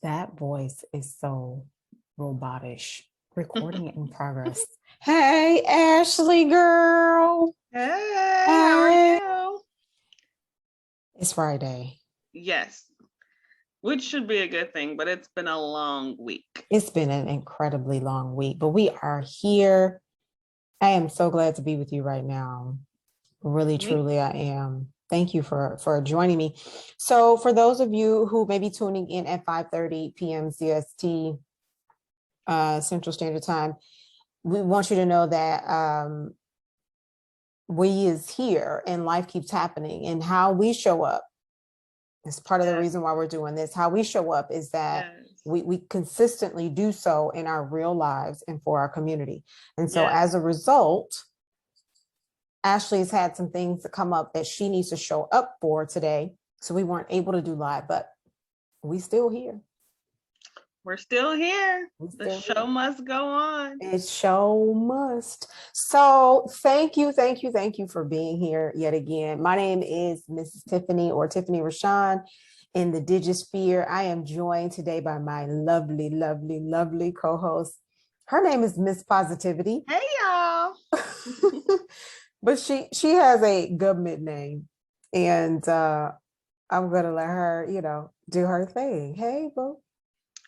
That voice is so robotish. Recording in progress. Hey, Ashley girl. Hey, how are Hey. you? It's Friday. Yes, which should be a good thing, but it's been a long week. It's been an incredibly long week, but we are here. I am so glad to be with you right now. Really, Me? truly, I am. Thank you for joining me. So, for those of you who may be tuning in at 5:30 p.m. CST, Central Standard Time, we want you to know that we is here and life keeps happening, and how we show up is part of the Yes, reason why we're doing this. How we show up is that yes, we consistently do so in our real lives and for our community. And so yes. as a result, Ashley's had some things that come up that she needs to show up for today. So we weren't able to do live, but we still here. We're still here. We The still show here. must go on. It show must. So thank you for being here yet again. My name is Mrs. Tiffany, or Tiffany Rashawn, in the Digisphere. I am joined today by my lovely, lovely, lovely co-host. Her name is Miss Positivity, Hey, y'all. but she has a government name, and I'm gonna let her, do her thing. Hey, boo.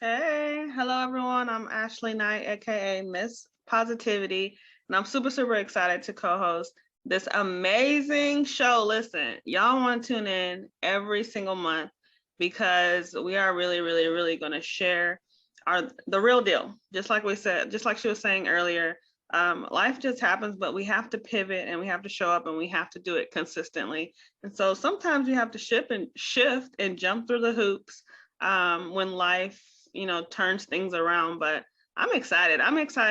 Hey, hello, everyone. I'm Ashley Knight, aka Miss Positivity, and I'm super, super excited to co host this amazing show. Listen, y'all want to tune in every single month because we are really, really, really going to share the real deal. Just like we said, just like she was saying earlier, life just happens, but we have to pivot and we have to show up and we have to do it consistently. And so sometimes you have to shift and jump through the hoops when life turns things around. But I'm excited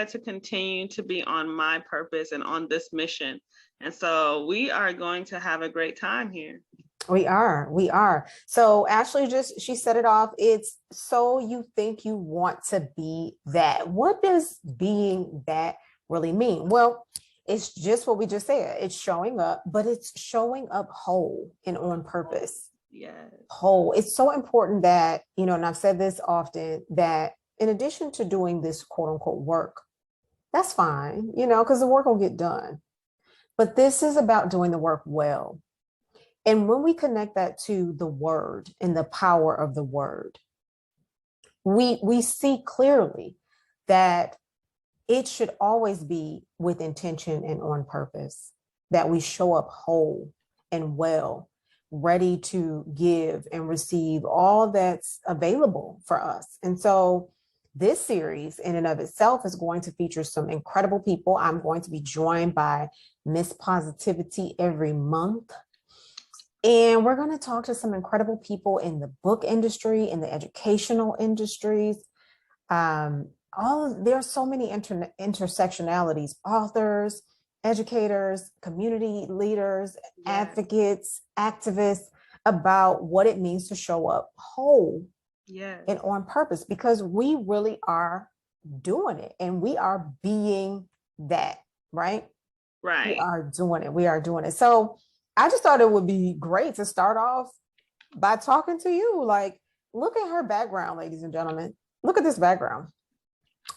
to continue to be on my purpose and on this mission, and so we are going to have a great time here. We are. So Ashley she set it off. It's so you think you want to be that. What does being that really mean? Well, it's just what we just said. It's showing up, but it's showing up whole and on purpose. Yes. Whole. It's so important that, and I've said this often, that in addition to doing this quote unquote work, that's fine, because the work will get done. But this is about doing the work well. And when we connect that to the word and the power of the word, we see clearly that it should always be with intention and on purpose, that we show up whole and well, ready to give and receive all that's available for us. And so this series in and of itself is going to feature some incredible people. I'm going to be joined by Miss Positivity every month. And we're going to talk to some incredible people in the book industry, in the educational industries. There are so many intersectionalities: authors, educators, community leaders, advocates, activists, about what it means to show up whole and on purpose, because we really are doing it and we are being that, right? Right. We are doing it. So I just thought it would be great to start off by talking to you. Like, look at her background, ladies and gentlemen. Look at this background.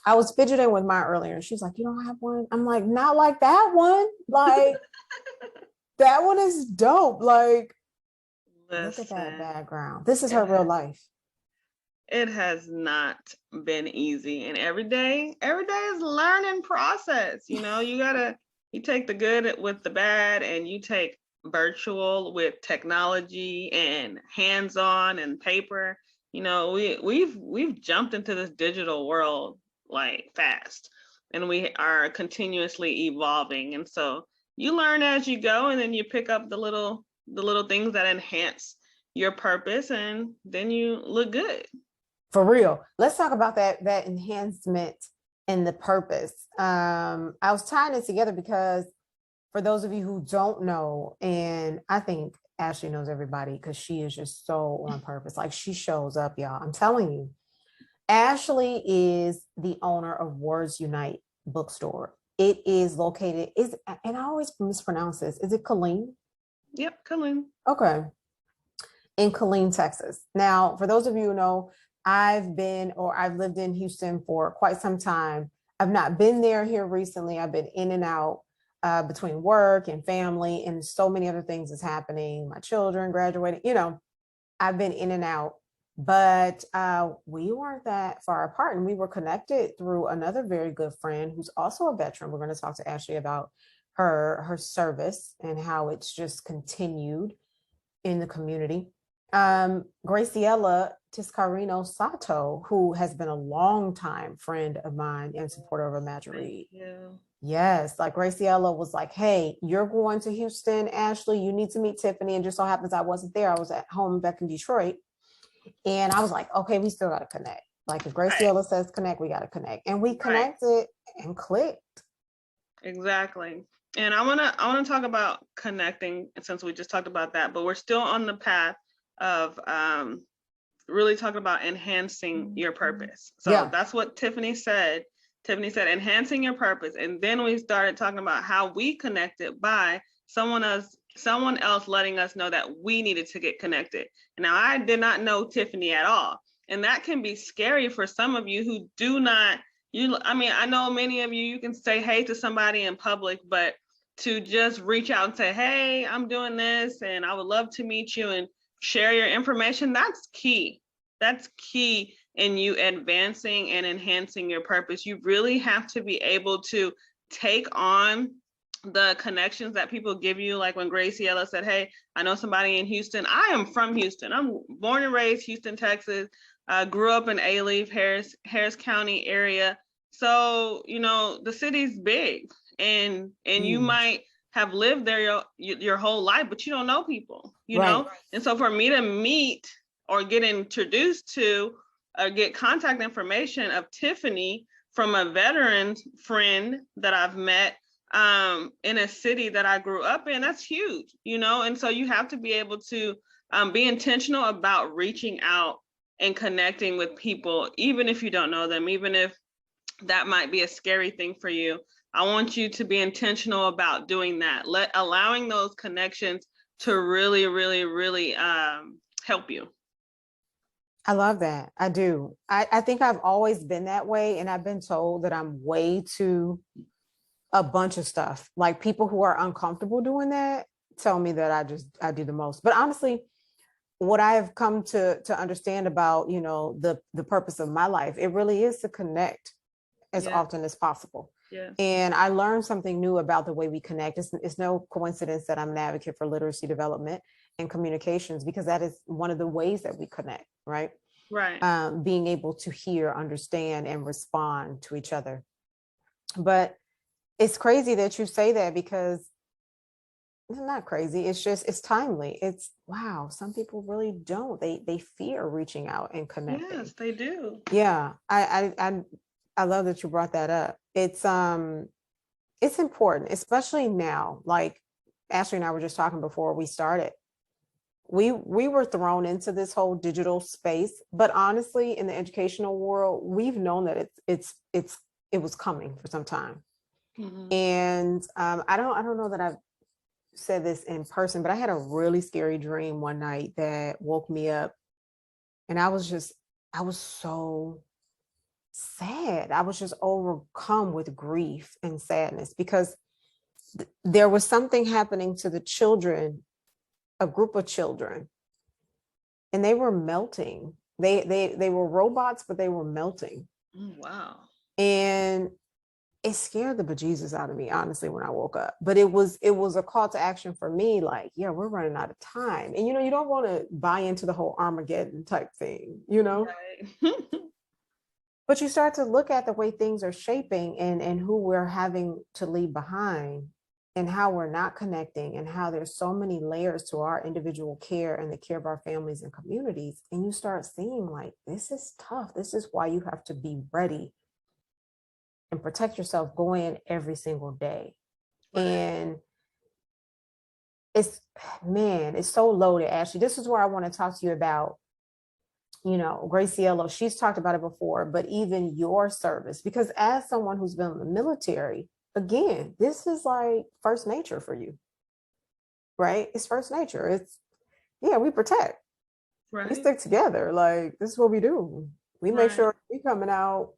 I was fidgeting with mine earlier, and she's like, "You don't have one?" I'm like, "Not like that one. Like, that one is dope. Like, look at that background. This is her real life." It has not been easy, and every day is a learning process. You take the good with the bad, and you take virtual with technology and hands-on and paper. We've jumped into this digital world like fast, and we are continuously evolving. And so you learn as you go, and then you pick up the little things that enhance your purpose, and then you look good. For real. Let's talk about that enhancement and the purpose. I was tying it together because, for those of you who don't know, and I think Ashley knows everybody because she is just so on purpose. Like, she shows up, y'all. I'm telling you. Ashley is the owner of Words Unite bookstore. It is located, and I always mispronounce this. Is it Killeen? Yep, Colleen. Okay. In Killeen, Texas. Now, for those of you who know, I've lived in Houston for quite some time. I've not been there here recently. I've been in and out between work and family, and so many other things is happening. My children graduating, I've been in and out, but we weren't that far apart, and we were connected through another very good friend who's also a veteran. We're going to talk to Ashley about her service and how it's just continued in the community. Graciela Tiscarino Sato, who has been a long time friend of mine and supporter of Imagine Read. Yes, like Graciela was like, hey, you're going to Houston, Ashley, you need to meet Tiffany. And just so happens I wasn't there. I was at home back in Detroit. And I was like, okay, we still got to connect. Like if Graciela says connect, we got to connect. And we connected and clicked. Exactly. And I wanna talk about connecting, since we just talked about that, but we're still on the path of really talking about enhancing your purpose. So that's what Tiffany said. Tiffany said enhancing your purpose. And then we started talking about how we connected by someone else letting us know that we needed to get connected. Now, I did not know Tiffany at all. And that can be scary for some of you who do not, I know many of you can say hey to somebody in public, but to just reach out and say, hey, I'm doing this and I would love to meet you and share your information, that's key. That's key in you advancing and enhancing your purpose. You really have to be able to take on the connections that people give you. Like when Graciela said, hey, I know somebody in Houston. I am from Houston. I'm born and raised Houston, Texas. Grew up in Alief, Harris County area. So, the city's big and you might have lived there your whole life, but you don't know people, you know? And so for me to meet or get introduced to or get contact information of Tiffany from a veteran friend that I've met in a city that I grew up in, that's huge, And so you have to be able to be intentional about reaching out and connecting with people, even if you don't know them, even if that might be a scary thing for you. I want you to be intentional about doing that, allowing those connections to really, really, really help you. I love that. I do. I think I've always been that way. And I've been told that I'm way too a bunch of stuff. Like people who are uncomfortable doing that tell me that I do the most. But honestly, what I've come to understand about, the purpose of my life, it really is to connect as often as possible. And I learned something new about the way we connect. It's no coincidence that I'm an advocate for literacy development and communications, because that is one of the ways that we connect, right? Being able to hear, understand, and respond to each other. But it's crazy that you say that, because it's not crazy. It's timely. It's wow. Some people really don't. They fear reaching out and connecting. Yes, they do. Yeah. I love that you brought that up. It's important, especially now. Like Ashley and I were just talking before we started. We were thrown into this whole digital space, but honestly, in the educational world, we've known that it was coming for some time. And I don't know that I've said this in person, but I had a really scary dream one night that woke me up, and I was so sad. I was just overcome with grief and sadness, because there was something happening to the children, a group of children, and they were melting. They were robots, but they were melting. Wow. And it scared the bejesus out of me, honestly, when I woke up. But it was a call to action for me, like, yeah, we're running out of time. And, you don't want to buy into the whole Armageddon type thing, Right. But you start to look at the way things are shaping and who we're having to leave behind, and how we're not connecting, and how there's so many layers to our individual care and the care of our families and communities. And you start seeing like, this is tough. This is why you have to be ready and protect yourself going in every single day. And it's so loaded. Ashley, this is where I want to talk to you about, Graciela. She's talked about it before, but even your service, because as someone who's been in the military, again, this is like first nature for you, right? It's first nature. We protect. We Right. stick together. Like, this is what we do. We make Right. sure we coming out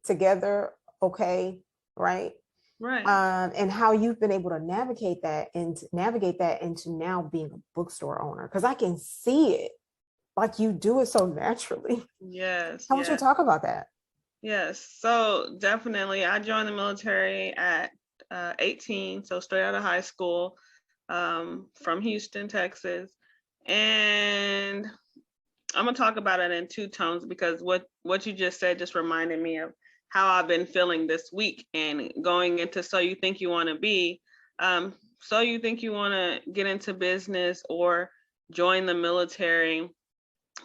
together, okay, right? Right. And how you've been able to navigate that into now being a bookstore owner, because I can see it, like you do it so naturally. Yes. How would you Yes. talk about that? Yes. So definitely, I joined the military at 18, so straight out of high school, from Houston, Texas, and I'm gonna talk about it in two tones because what you just said just reminded me of how I've been feeling this week and going into so you think you want to be, so you think you want to get into business or join the military,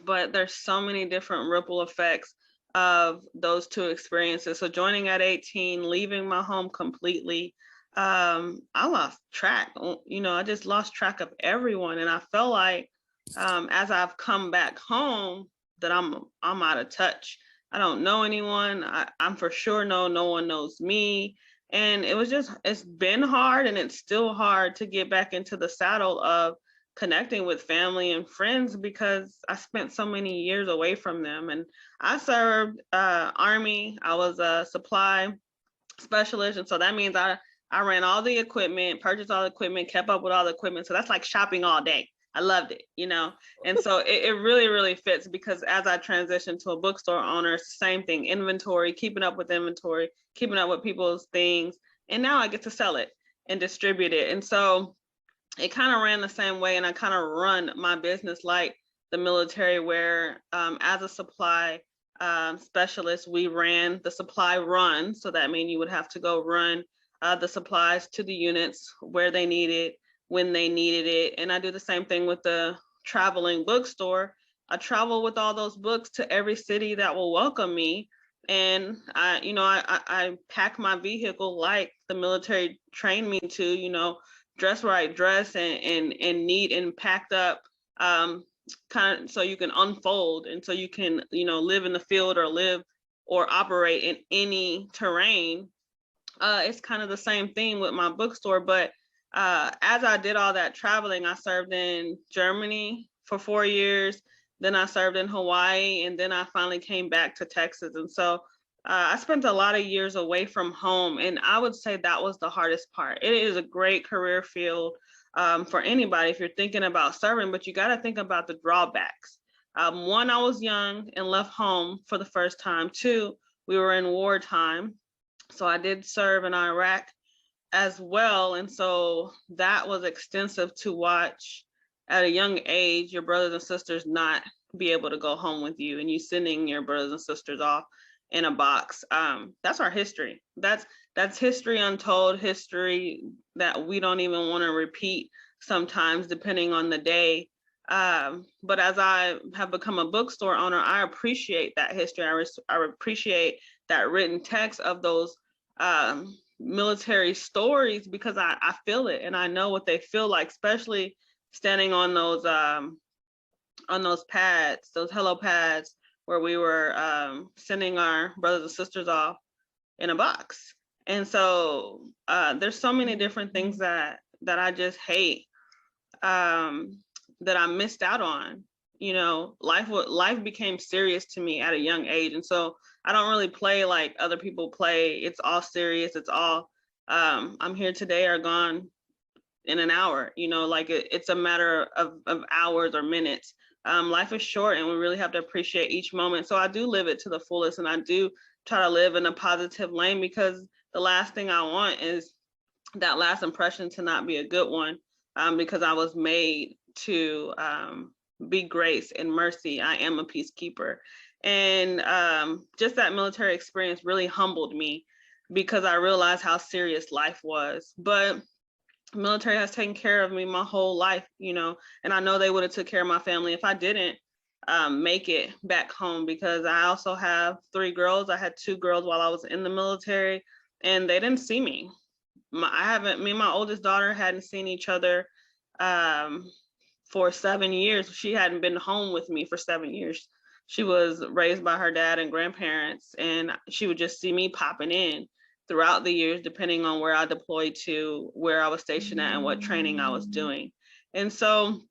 but there's so many different ripple effects of those two experiences. So joining at 18, leaving my home completely, I lost track. I just lost track of everyone, and I felt like as I've come back home that I'm out of touch. I don't know anyone. I'm for sure no one knows me. And it's been hard and it's still hard to get back into the saddle of connecting with family and friends because I spent so many years away from them. And I served Army. I was a supply specialist, and so that means I ran all the equipment, purchased all the equipment, kept up with all the equipment. So that's like shopping all day. I loved it. And so it really, really fits because as I transitioned to a bookstore owner, it's the same thing: inventory, keeping up with inventory, keeping up with people's things, and now I get to sell it and distribute it. And so it kind of ran the same way, and I kind of run my business like the military, where as a supply specialist, we ran the supply run. So that means you would have to go run the supplies to the units where they need it, when they needed it. And I do the same thing with the traveling bookstore. I travel with all those books to every city that will welcome me. And I pack my vehicle like the military trained me to, dress right, dress and neat and packed up, kind of so you can unfold and so you can, live in the field or live or operate in any terrain. It's kind of the same thing with my bookstore, but as I did all that traveling, I served in Germany for 4 years. Then I served in Hawaii, and then I finally came back to Texas. And so I spent a lot of years away from home, and I would say that was the hardest part. It is a great career field for anybody if you're thinking about serving, but you got to think about the drawbacks. One, I was young and left home for the first time. Two, we were in wartime. So I did serve in Iraq as well. And so that was extensive to watch at a young age, your brothers and sisters not be able to go home with you and you sending your brothers and sisters off in a box. That's our history. That's history untold, history that we don't even want to repeat sometimes depending on the day. But as I have become a bookstore owner, I appreciate that history. I appreciate that written text of those military stories because I feel it and I know what they feel like, especially standing on those pads, those hello pads, where we were sending our brothers and sisters off in a box. And so there's so many different things that I just hate, that I missed out on. Life became serious to me at a young age, and so I don't really play like other people play. It's all serious. It's all I'm here today or gone in an hour. Like it's a matter of hours or minutes. Life is short, and we really have to appreciate each moment. So I do live it to the fullest, and I do try to live in a positive lane because the last thing I want is that last impression to not be a good one, because I was made to be grace and mercy. I am a peacekeeper. And just that military experience really humbled me because I realized how serious life was. But military has taken care of me my whole life, and I know they would have took care of my family if I didn't make it back home, because I also have 3 girls. I had 2 girls while I was in the military, and they didn't see me. Me and my oldest daughter hadn't seen each other for 7 years. She hadn't been home with me for 7 years. She was raised by her dad and grandparents, and she would just see me popping in throughout the years, depending on where I deployed to, where I was stationed at, and what training I was doing. And so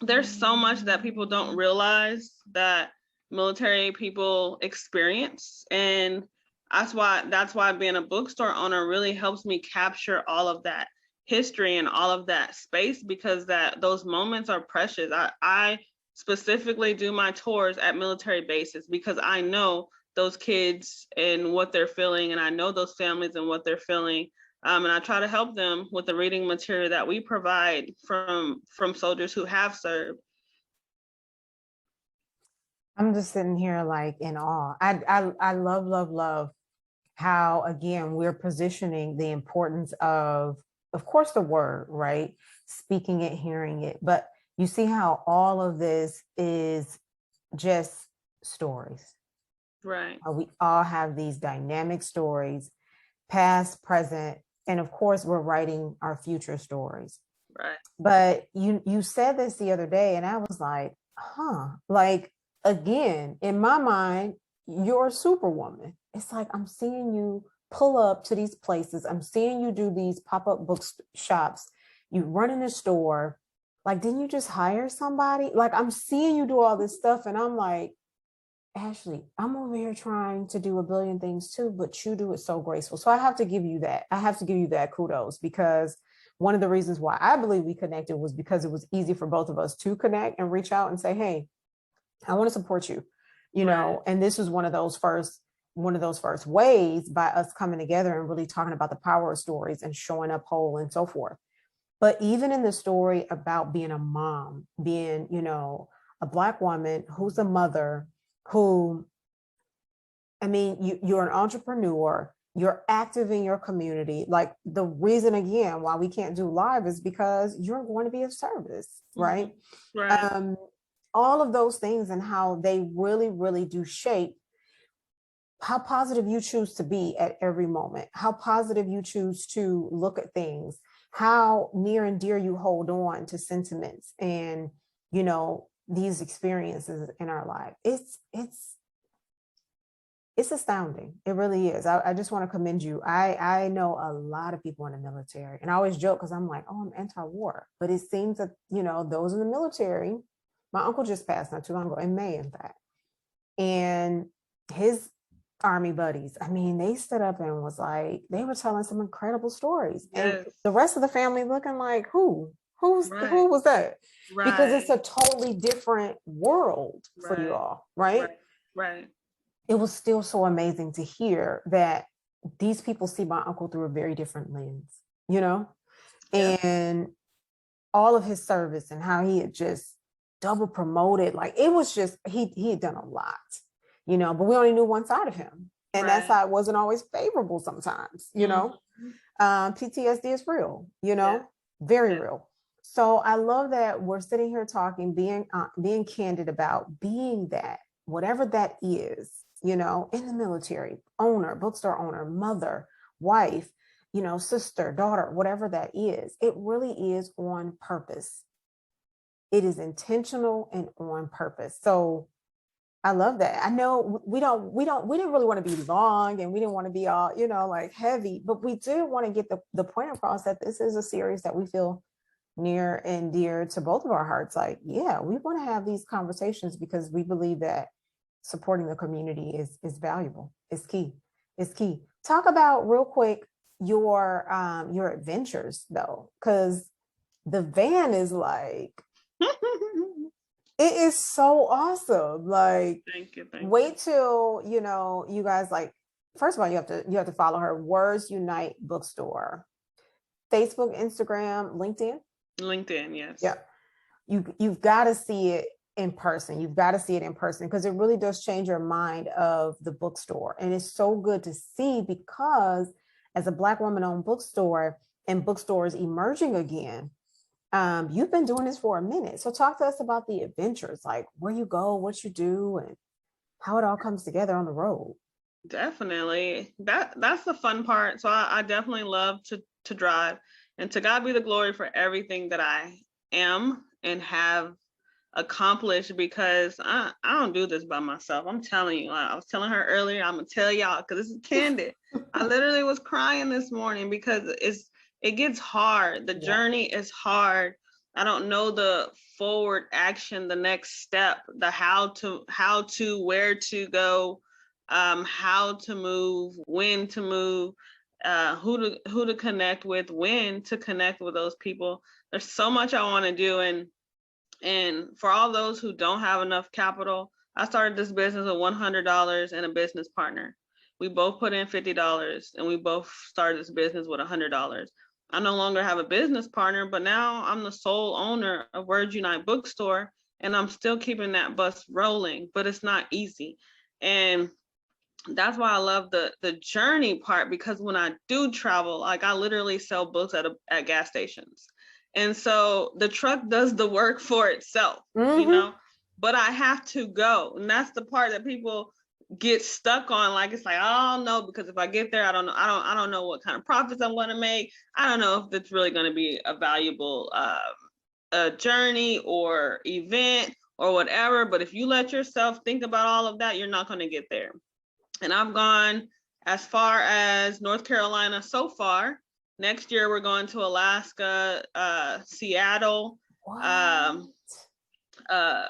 there's so much that people don't realize that military people experience. And that's why being a bookstore owner really helps me capture all of that history and all of that space, because those moments are precious. I specifically do my tours at military bases because I know those kids and what they're feeling, and I know those families and what they're feeling. And I try to help them with the reading material that we provide from soldiers who have served. I'm just sitting here like in awe. I love, love, love how, again, we're positioning the importance of course, the word, right? Speaking it, hearing it. But you see how all of this is just stories. Right. We all have these dynamic stories, past, present, and of course, we're writing our future stories. Right. But you said this the other day, and I was like, like, again, in my mind, you're a superwoman. It's like I'm seeing you pull up to these places. I'm seeing you do these pop-up shops. You run in a store. Like, didn't you just hire somebody? Like, I'm seeing you do all this stuff, and I'm like, Ashley, I'm over here trying to do a billion things too, but you do it so graceful. So I have to give you that. I have to give you that kudos, because one of the reasons why I believe we connected was because it was easy for both of us to connect and reach out and say, hey, I want to support you, Right. and this was one of those first ways by us coming together and really talking about the power of stories and showing up whole and so forth. But even in the story about being a mom, being, a Black woman who's a mother, who, I mean, you're an entrepreneur, you're active in your community. Like, the reason, again, why we can't do live is because you're going to be of service, right? Mm-hmm. Right. All of those things and how they really, really do shape how positive you choose to be at every moment, how positive you choose to look at things, how near and dear you hold on to sentiments and, these experiences in our life. It's astounding. It really is. I just want to commend you. I know a lot of people in the military, and I always joke because I'm like, oh, I'm anti-war, but it seems that, those in the military, my uncle just passed not too long ago, in May, in fact, and his Army buddies, I mean, they stood up and was like, they were telling some incredible stories. Yes. And the rest of the family looking like, who was that? Right. Because it's a totally different world for you all, right? Right. It was still so amazing to hear that these people see my uncle through a very different lens, Yep. And all of his service and how he had just double promoted. Like, it was just, he had done a lot, but we only knew one side of him. And that side wasn't always favorable sometimes, PTSD is real, very real. So I love that we're sitting here talking, being candid about being that, whatever that is, in the military, owner, bookstore owner, mother, wife, sister, daughter, whatever that is. It really is on purpose. It is intentional and on purpose. So I love that. I know we didn't really want to be long, and we didn't want to be all, like heavy, but we did want to get the point across that this is a series that we feel near and dear to both of our hearts. Like, yeah, we want to have these conversations because we believe that supporting the community is valuable. It's key. It's key. Talk about real quick your adventures though, because the van is like, it is so awesome. Like, thank you. Wait till, you guys, like, first of all, you have to follow her. Words Unite Bookstore, Facebook, Instagram, LinkedIn, yes. Yeah. You've got to see it in person. You've got to see it in person because it really does change your mind of the bookstore. And it's so good to see because as a Black woman-owned bookstore and bookstores emerging again, you've been doing this for a minute. So talk to us about the adventures, like where you go, what you do, and how it all comes together on the road. Definitely. That's the fun part. So I definitely love to drive, and to God be the glory for everything that I am and have accomplished, because I don't do this by myself. I'm telling you, I was telling her earlier, I'm gonna tell y'all because this is candid. I literally was crying this morning because it gets hard. The journey is hard. I don't know the forward action, the next step, the how to, where to go, how to move, when to move, who to connect with, when to connect with those people. There's so much I want to do, and for all those who don't have enough capital, I started this business with $100 and a business partner. We both put in $50 and we both started this business with $100. I no longer have a business partner, but now I'm the sole owner of Words Unite Bookstore, and I'm still keeping that bus rolling, but it's not easy. And that's why I love the journey part, because when I do travel, like I literally sell books at gas stations. And so the truck does the work for itself, but I have to go. And that's the part that people get stuck on. Like, it's like, I don't know, because if I get there, I don't know what kind of profits I'm going to make. I don't know if it's really going to be a valuable journey or event or whatever. But if you let yourself think about all of that, you're not going to get there. And I've gone as far as North Carolina so far. Next year, we're going to Alaska, Seattle,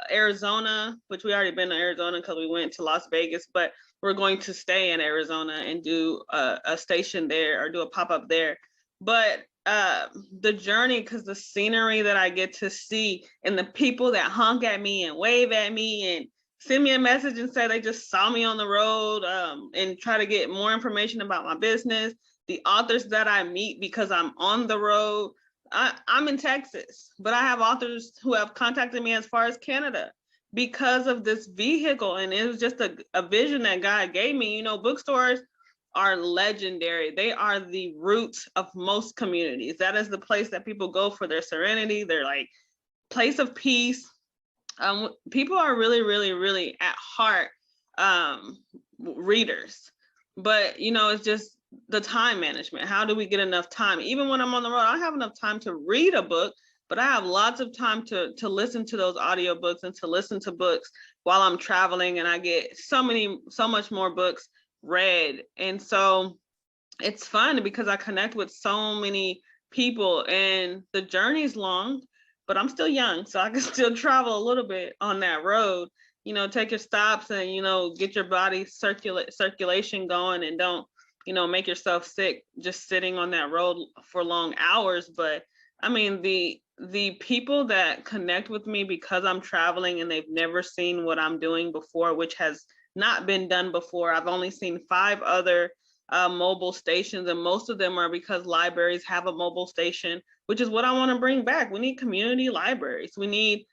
Arizona, which we already been to Arizona because we went to Las Vegas, but we're going to stay in Arizona and do a station there or do a pop-up there. But the journey, because the scenery that I get to see and the people that honk at me and wave at me and send me a message and say they just saw me on the road, and try to get more information about my business, the authors that I meet because I'm on the road. I'm in Texas, but I have authors who have contacted me as far as Canada because of this vehicle. And it was just a vision that God gave me. You know, bookstores are legendary. They are the roots of most communities. That is the place that people go for their serenity, their like place of peace. People are really, really, really at heart readers, but you know, it's just the time management. How do we get enough time? Even when I'm on the road, I don't have enough time to read a book, but I have lots of time to listen to those audiobooks and to listen to books while I'm traveling, and I get so much more books read. And so it's fun because I connect with so many people, and the journey's long, but I'm still young, so I can still travel a little bit on that road. You know, take your stops and, you know, get your body circulation going, and don't, you know, make yourself sick just sitting on that road for long hours. But I mean, the people that connect with me because I'm traveling and they've never seen what I'm doing before, which has not been done before. I've only seen 5 other mobile stations, and most of them are because libraries have a mobile station, which is what I want to bring back. We need community libraries. We need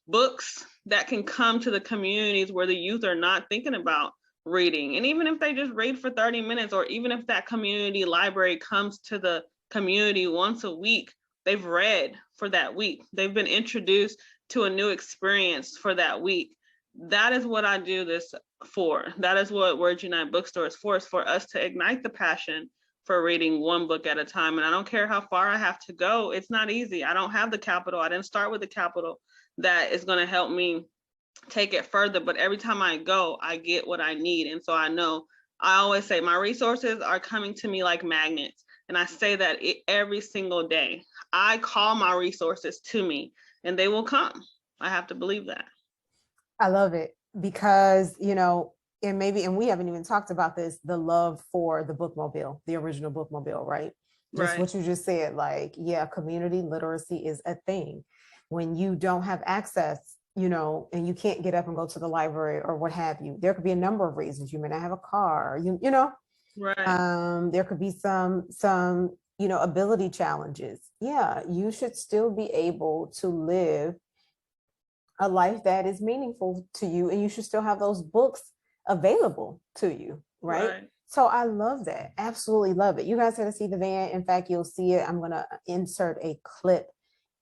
books that can come to the communities where the youth are not thinking about reading. And even if they just read for 30 minutes, or even if that community library comes to the community once a week, they've read for that week. They've been introduced to a new experience for that week. That is what I do this for. That is what Words Unite Bookstore is for us to ignite the passion for reading one book at a time. And I don't care how far I have to go. It's not easy. I don't have the capital. I didn't start with the capital that is going to help me take it further. But every time I go, I get what I need. And so I know, I always say my resources are coming to me like magnets. And I say that every single day. I call my resources to me and they will come. I have to believe that. I love it because, you know, and we haven't even talked about this, the love for the Bookmobile, the original Bookmobile, right? Just Right. what you just said, like, yeah, community literacy is a thing. When you don't have access, you know, and you can't get up and go to the library or what have you, there could be a number of reasons. You may not have a car, you know, Right. there could be some, you know, ability challenges. Yeah, you should still be able to live a life that is meaningful to you, and you should still have those books available to you, right? Right. So I love that. Absolutely love it. You guys got to see the van. In fact, you'll see it. I'm going to insert a clip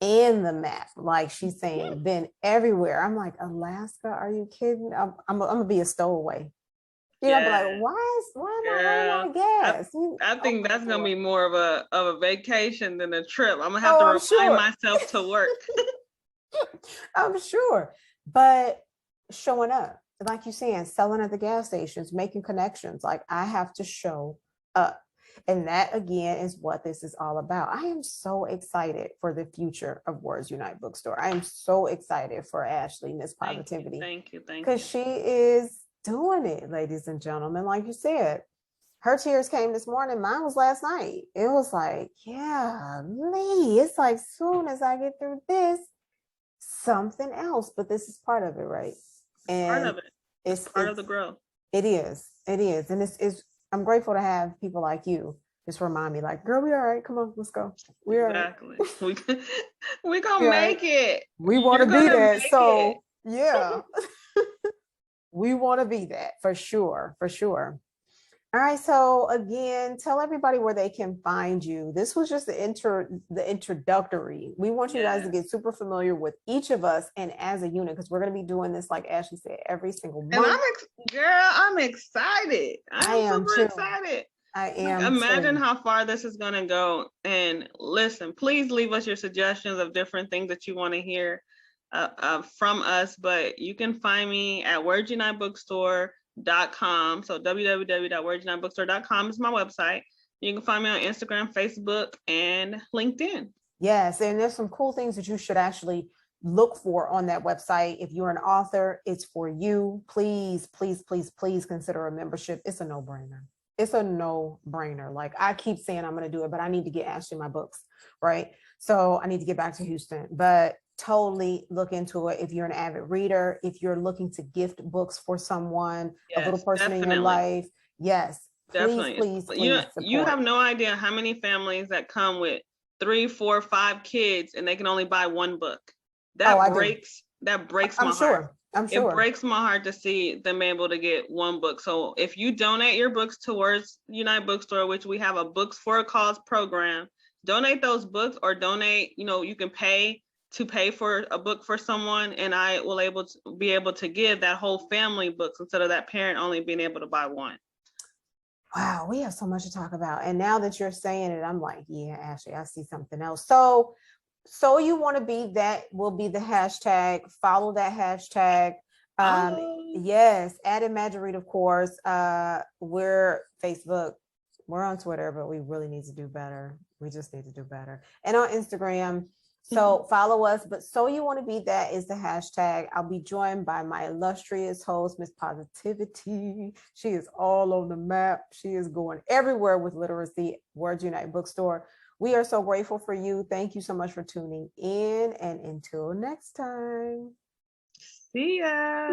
in the map. Like she's saying, been everywhere. I'm like, Alaska, are you kidding? I'm gonna be a stowaway. You know, but like, Yeah. why am I running Girl. out of gas? I think Open that's gonna door. be more of a vacation than a trip. I'm gonna have Oh, to I'm remind sure. myself to work. I'm sure. But showing up, like you saying, selling at the gas stations, making connections. Like I have to show up. And that again is what this is all about. I am so excited for the future of Words Unite Bookstore. I am so excited for Ashley, Miss Positivity. Thank you. Because she is doing it, ladies and gentlemen. Like you said, her tears came this morning. Mine was last night. It was like, yeah, Lee. It's like soon as I get through this, something else. But this is part of it, right? And part of it. It's part of the growth. It is. It is. And it's I'm grateful to have people like you just remind me, like, girl, we all right. Come on, let's go. We all exactly. Right. we gonna make it. We want to be that. So yeah. We want to be that for sure. For sure. All right. So again, tell everybody where they can find you. This was just the introductory. We want you guys to get super familiar with each of us and as a unit, because we're going to be doing this, like Ashley said, every single month. And I'm excited. I am super excited. I am. Imagine how far this is going to go. And listen, please leave us your suggestions of different things that you want to hear from us. But you can find me at wordunitebookstore.com. So www.wordunitebookstore.com is my website. You can find me on Instagram, Facebook, and LinkedIn. Yes, and there's some cool things that you should actually look for on that website. If you're an author, it's for you. Please, please, please, please consider a membership. It's a no-brainer. It's a no-brainer. Like, I keep saying I'm going to do it, but I need to get Ashley my books, right? So I need to get back to Houston, but totally look into it. If you're an avid reader, if you're looking to gift books for someone, a little person in your life, yes, please. You have no idea how many families that come with 3, 4, 5 kids and they can only buy one book. That breaks my heart. I'm sure. It breaks my heart to see them able to get one book. So if you donate your books towards Unite Bookstore, which we have a Books for a Cause program, donate those books, or donate, you can pay for a book for someone, and I will be able to give that whole family books instead of that parent only being able to buy one. Wow, we have so much to talk about. And now that you're saying it, I'm like, yeah, Ashley, I see something else. So you want to be that will be the hashtag. Follow that hashtag. Yes, add Imagine, of course. We're Facebook. We're on Twitter, but we really need to do better. We just need to do better. And on Instagram. So follow us. But So You Want to Be That is the hashtag. I'll be joined by my illustrious host, Miss Positivity. She is all on the map. She is going everywhere with literacy. Words Unite Bookstore. We are so grateful for you. Thank you so much for tuning in. And until next time. See ya.